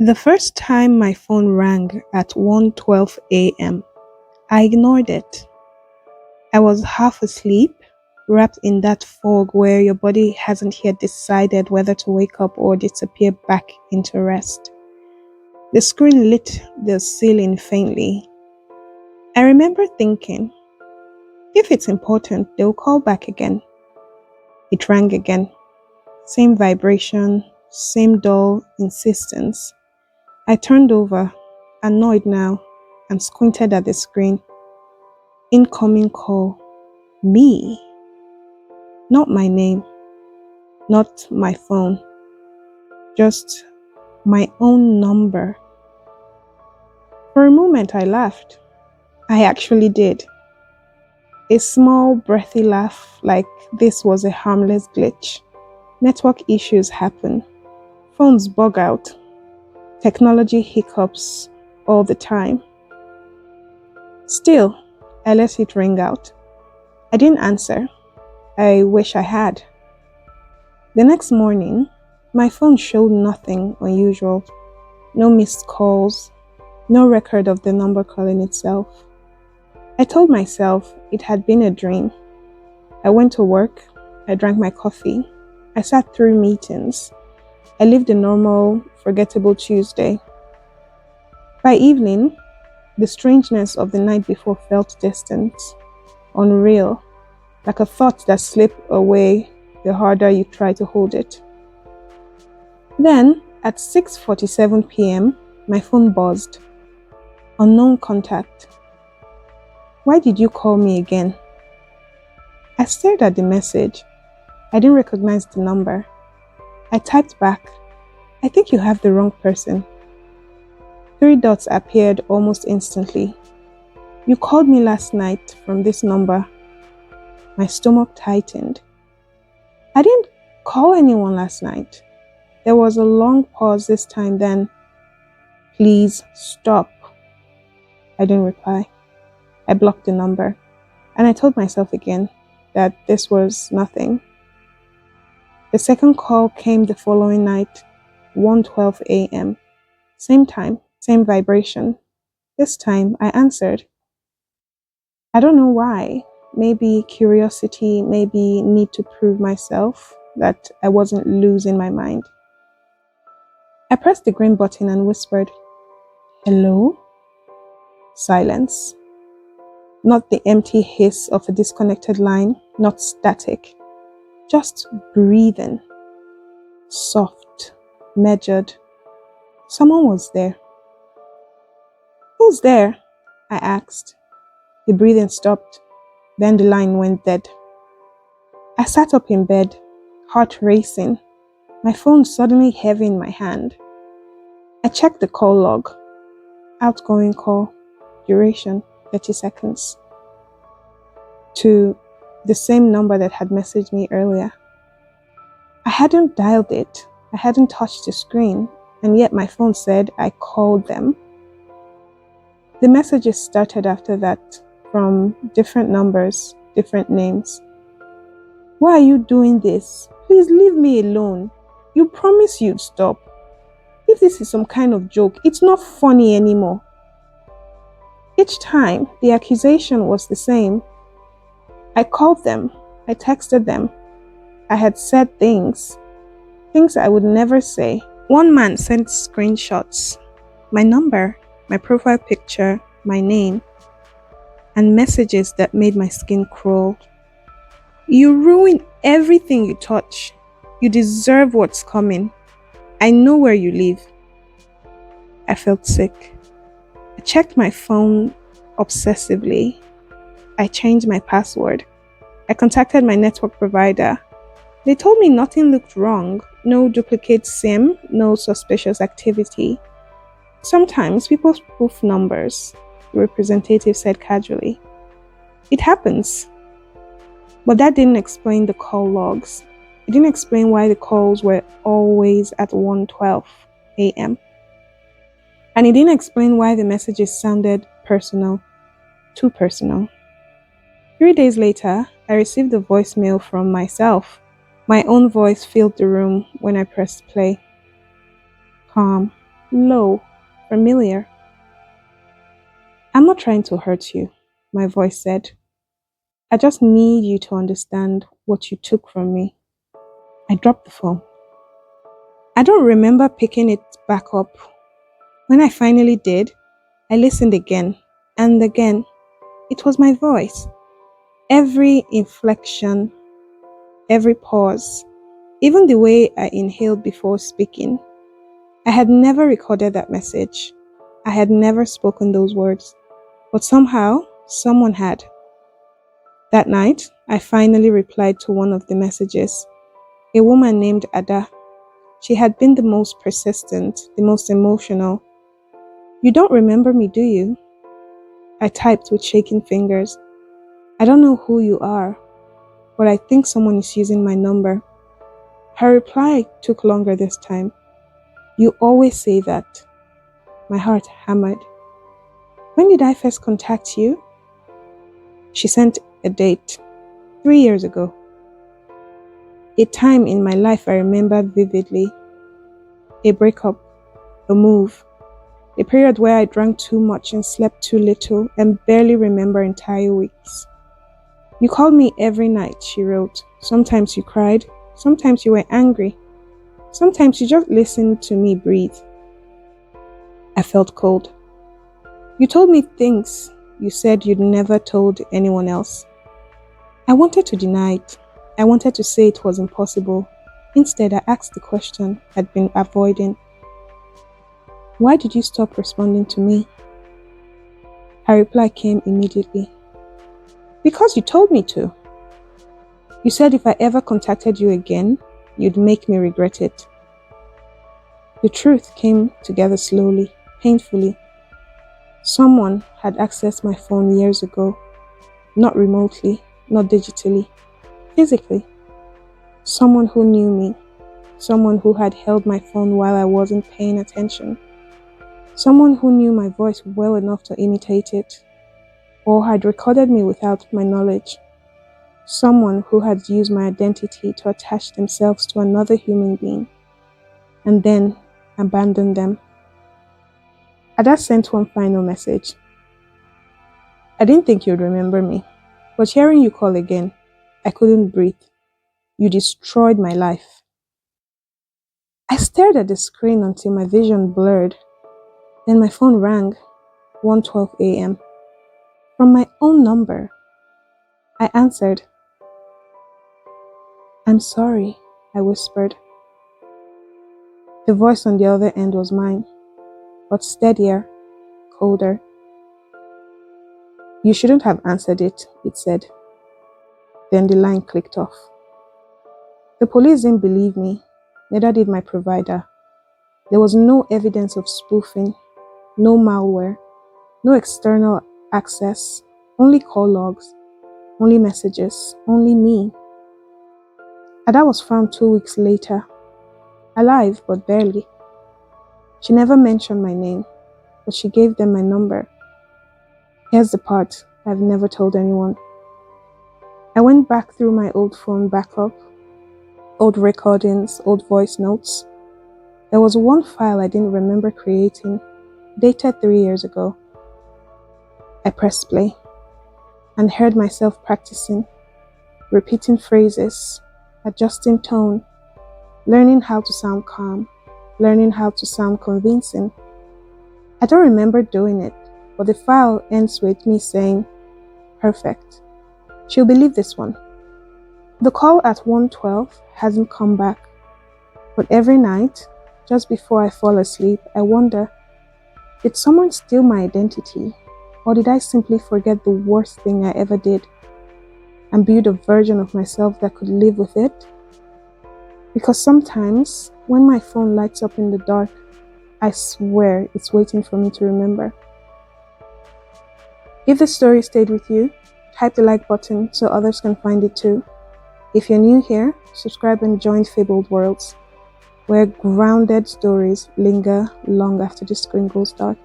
The first time my phone rang at 1:12 a.m., I ignored it. I was half asleep, wrapped in that fog where your body hasn't yet decided whether to wake up or disappear back into rest. The screen lit the ceiling faintly. I remember thinking, if it's important, they'll call back again. It rang again. Same vibration, same dull insistence. I turned over, annoyed now, and squinted at the screen. Incoming call. Me. Not my name, not my phone, just my own number. For a moment, I laughed. I actually did. A small, breathy laugh, like this was a harmless glitch. Network issues happen. Phones bug out. Technology hiccups all the time. Still, I let it ring out. I didn't answer. I wish I had. The next morning, my phone showed nothing unusual. No missed calls, no record of the number calling itself. I told myself it had been a dream. I went to work, I drank my coffee, I sat through meetings. I lived a normal, forgettable Tuesday. By evening, the strangeness of the night before felt distant, unreal, like a thought that slipped away the harder you try to hold it. Then, at 6:47 p.m., my phone buzzed. Unknown contact. Why did you call me again? I stared at the message. I didn't recognize the number. I typed back, I think you have the wrong person. 3 dots appeared almost instantly. You called me last night from this number. My stomach tightened. I didn't call anyone last night. There was a long pause this time, then, please stop. I didn't reply. I blocked the number, and I told myself again that this was nothing. The second call came the following night, 1:12 a.m. Same time, same vibration. This time I answered. I don't know why. Maybe curiosity, maybe need to prove myself that I wasn't losing my mind. I pressed the green button and whispered, hello? Silence. Not the empty hiss of a disconnected line, not static. Just breathing. Soft, measured. Someone was there. Who's there? I asked. The breathing stopped. Then the line went dead. I sat up in bed, heart racing, my phone suddenly heavy in my hand. I checked the call log. Outgoing call, duration 30 seconds. To the same number that had messaged me earlier. I hadn't dialed it, I hadn't touched the screen, and yet my phone said I called them. The messages started after that, from different numbers, different names. Why are you doing this? Please leave me alone. You promised you'd stop. If this is some kind of joke, it's not funny anymore. Each time, the accusation was the same. I called them. I texted them. I had said things I would never say. One man sent screenshots. My number, my profile picture, my name, and messages that made my skin crawl. You ruin everything you touch. You deserve what's coming. I know where you live. I felt sick. I checked my phone obsessively. I changed my password. I contacted my network provider. They told me nothing looked wrong. No duplicate SIM, no suspicious activity. Sometimes people spoof numbers, the representative said casually. It happens. But that didn't explain the call logs. It didn't explain why the calls were always at 1:12 a.m. And it didn't explain why the messages sounded personal, too personal. 3 days later, I received a voicemail from myself. My own voice filled the room when I pressed play. Calm, low, familiar. I'm not trying to hurt you, my voice said. I just need you to understand what you took from me. I dropped the phone. I don't remember picking it back up. When I finally did, I listened again and again. It was my voice. Every inflection, every pause, even the way I inhaled before speaking. I had never recorded that message. I had never spoken those words. But somehow, someone had. That night, I finally replied to one of the messages. A woman named Ada. She had been the most persistent, the most emotional. You don't remember me, do you? I typed with shaking fingers. I don't know who you are, but I think someone is using my number. Her reply took longer this time. You always say that. My heart hammered. When did I first contact you? She sent a date. 3 years ago. A time in my life I remember vividly. A breakup, a move, a period where I drank too much and slept too little and barely remember entire weeks. You called me every night, she wrote. Sometimes you cried, sometimes you were angry, sometimes you just listened to me breathe. I felt cold. You told me things you said you'd never told anyone else. I wanted to deny it. I wanted to say it was impossible. Instead, I asked the question I'd been avoiding. Why did you stop responding to me? Her reply came immediately. Because you told me to. You said if I ever contacted you again, you'd make me regret it. The truth came together slowly, painfully. Someone had accessed my phone years ago, not remotely, not digitally, physically. Someone who knew me, someone who had held my phone while I wasn't paying attention, someone who knew my voice well enough to imitate it, or had recorded me without my knowledge, someone who had used my identity to attach themselves to another human being, and then abandoned them. Ada sent one final message. I didn't think you'd remember me, but hearing you call again, I couldn't breathe. You destroyed my life. I stared at the screen until my vision blurred. Then my phone rang, 1:12 a.m. From my own number. I answered. I'm sorry, I whispered. The voice on the other end was mine, but steadier, colder. You shouldn't have answered it, it said. Then the line clicked off. The police didn't believe me, neither did my provider. There was no evidence of spoofing, no malware, no external access, only call logs, only messages, only me. Ada was found 2 weeks later, alive but barely. She never mentioned my name, but she gave them my number. Here's the part I've never told anyone. I went back through my old phone backup, old recordings, old voice notes. There was one file I didn't remember creating, dated 3 years ago. I pressed play and heard myself practicing, repeating phrases, adjusting tone, learning how to sound calm, learning how to sound convincing. I don't remember doing it, but the file ends with me saying, perfect. She'll believe this one. The call at 1:12 hasn't come back, but every night, just before I fall asleep, I wonder, did someone steal my identity, or did I simply forget the worst thing I ever did and build a version of myself that could live with it? Because sometimes, when my phone lights up in the dark, I swear it's waiting for me to remember. If the story stayed with you, type the like button so others can find it too. If you're new here, subscribe and join Fabled Worlds, where grounded stories linger long after the screen goes dark.